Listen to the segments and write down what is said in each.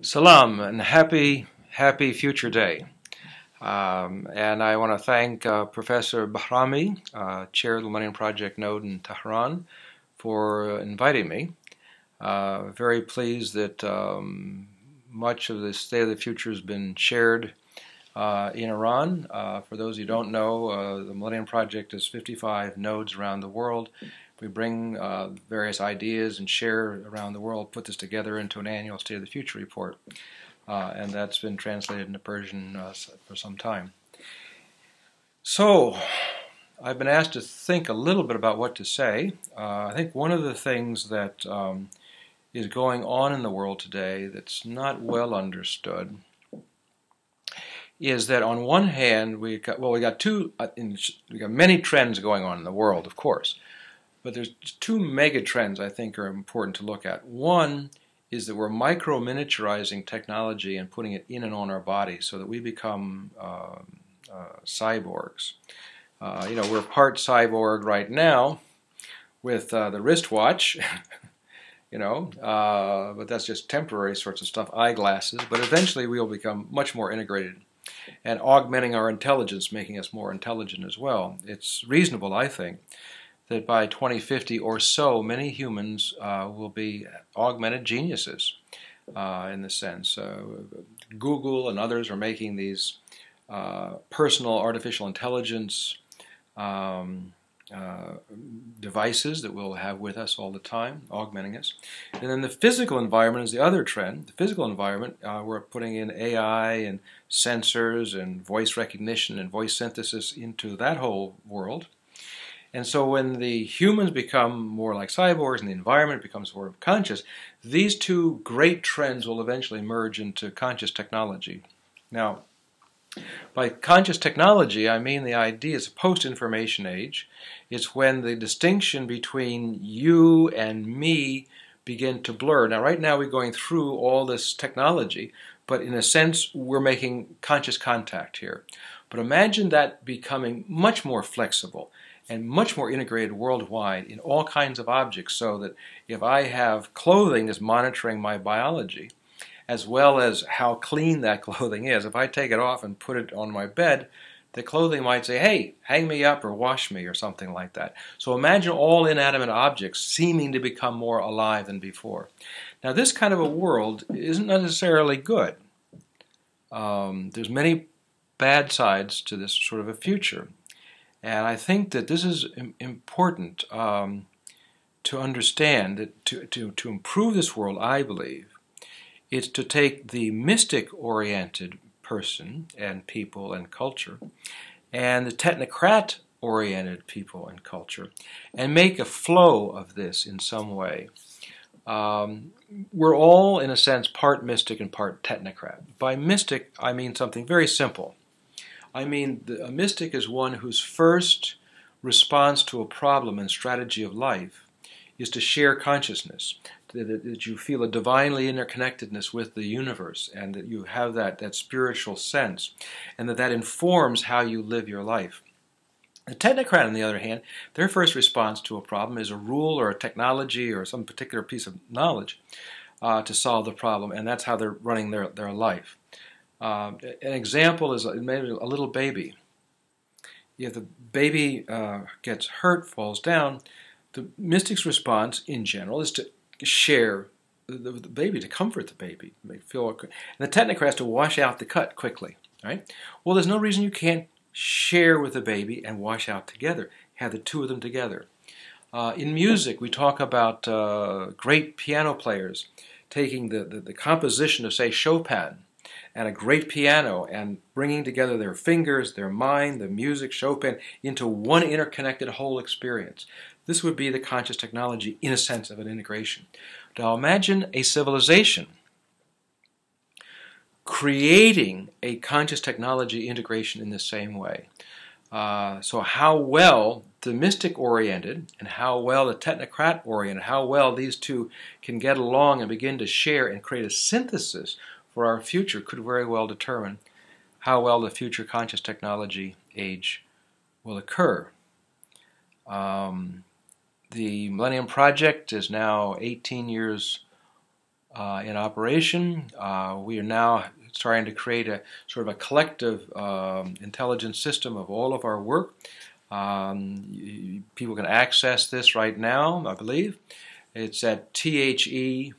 Salam and happy future day. And I want to thank Professor Bahrami, Chair of the Millennium Project Node in Tehran, for inviting me. Very pleased that much of the state of the future has been shared in Iran. For those who don't know, the Millennium Project has 55 nodes around the world. We bring various ideas and share around the world, put this together into an annual State of the Future report. And that's been translated into Persian for some time. So, I've been asked to think a little bit about what to say. I think one of the things that is going on in the world today that's not well understood is that on one hand we got many trends going on in the world, of course, but there's two mega trends I think are important to look at. One is that we're micro-miniaturizing technology and putting it in and on our body so that we become cyborgs. We're part cyborg right now with the wristwatch, but that's just temporary sorts of stuff, eyeglasses, but eventually we'll become much more integrated and augmenting our intelligence, making us more intelligent as well. It's reasonable, I think, that by 2050 or so, many humans will be augmented geniuses in the sense. Google and others are making these personal artificial intelligence devices that we'll have with us all the time, augmenting us. And then the physical environment is the other trend. The physical environment, we're putting in AI and sensors and voice recognition and voice synthesis into that whole world. And so when the humans become more like cyborgs and the environment becomes more conscious, these two great trends will eventually merge into conscious technology. Now, by conscious technology, I mean the idea is a post-information age. It's when the distinction between you and me begin to blur. Now, right now we're going through all this technology, but in a sense we're making conscious contact here. But imagine that becoming much more flexible and much more integrated worldwide in all kinds of objects, so that if I have clothing that's monitoring my biology, as well as how clean that clothing is, if I take it off and put it on my bed, the clothing might say, hey, hang me up or wash me or something like that. So imagine all inanimate objects seeming to become more alive than before. Now this kind of a world isn't necessarily good. There's many bad sides to this sort of a future. And I think that this is important to understand, that to improve this world, I believe, it's to take the mystic-oriented person and people and culture and the technocrat-oriented people and culture and make a flow of this in some way. We're all, in a sense, part mystic and part technocrat. By mystic, I mean something very simple. I mean, a mystic is one whose first response to a problem and strategy of life is to share consciousness, that you feel a divinely interconnectedness with the universe, and that you have that spiritual sense, and that informs how you live your life. The technocrat, on the other hand, their first response to a problem is a rule or a technology or some particular piece of knowledge to solve the problem, and that's how they're running their life. An example is maybe a little baby. If the baby gets hurt, falls down, the mystic's response in general is to share the baby, to comfort the baby, make feel okay. And the technocrat has to wash out the cut quickly, right? Well, there's no reason you can't share with the baby and wash out together. Have the two of them together. In music, we talk about great piano players taking the composition of, say, Chopin, and a great piano, and bringing together their fingers, their mind, the music, Chopin, into one interconnected whole experience. This would be the conscious technology in a sense of an integration. Now imagine a civilization creating a conscious technology integration in the same way. So how well the mystic-oriented and how well the technocrat-oriented, how well these two can get along and begin to share and create a synthesis for our future could very well determine how well the future conscious technology age will occur. The Millennium Project is now 18 years in operation. We are now starting to create a sort of a collective intelligence system of all of our work. People can access this right now, I believe. It's at themp.org,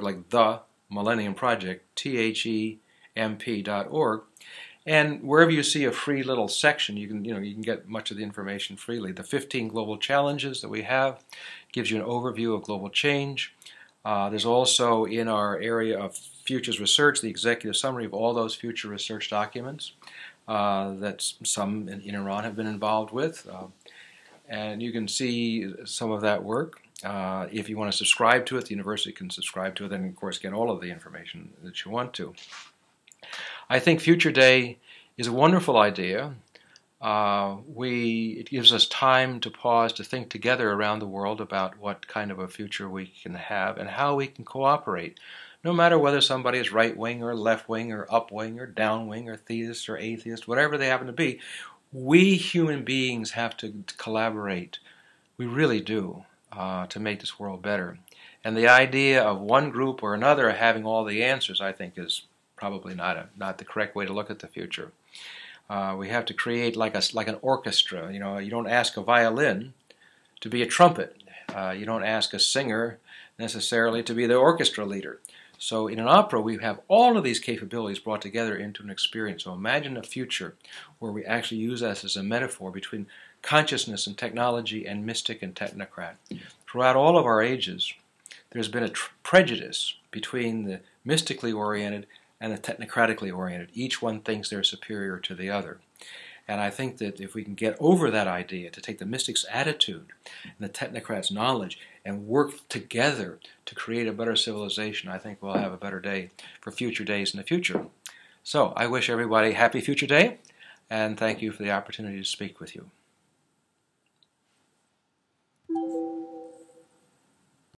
like the Millennium Project, themp.org. And wherever you see a free little section, you can get much of the information freely. The 15 global challenges that we have gives you an overview of global change. There's also in our area of futures research the executive summary of all those future research documents that some in Iran have been involved with. And you can see some of that work. If you want to subscribe to it, the university can subscribe to it and, of course, get all of the information that you want to. I think Future Day is a wonderful idea. It gives us time to pause, to think together around the world about what kind of a future we can have and how we can cooperate. No matter whether somebody is right-wing or left-wing or up-wing or down-wing or theist or atheist, whatever they happen to be, we human beings have to collaborate. We really do, to make this world better. And the idea of one group or another having all the answers, I think, is probably not the correct way to look at the future. We have to create like an orchestra. You don't ask a violin to be a trumpet. You don't ask a singer necessarily to be the orchestra leader. So in an opera, we have all of these capabilities brought together into an experience. So imagine a future where we actually use us as a metaphor between consciousness and technology and mystic and technocrat. Throughout all of our ages, there's been a prejudice between the mystically oriented and the technocratically oriented. Each one thinks they're superior to the other. And I think that if we can get over that idea, to take the mystic's attitude and the technocrat's knowledge and work together to create a better civilization, I think we'll have a better day for future days in the future. So I wish everybody a happy Future Day, and thank you for the opportunity to speak with you.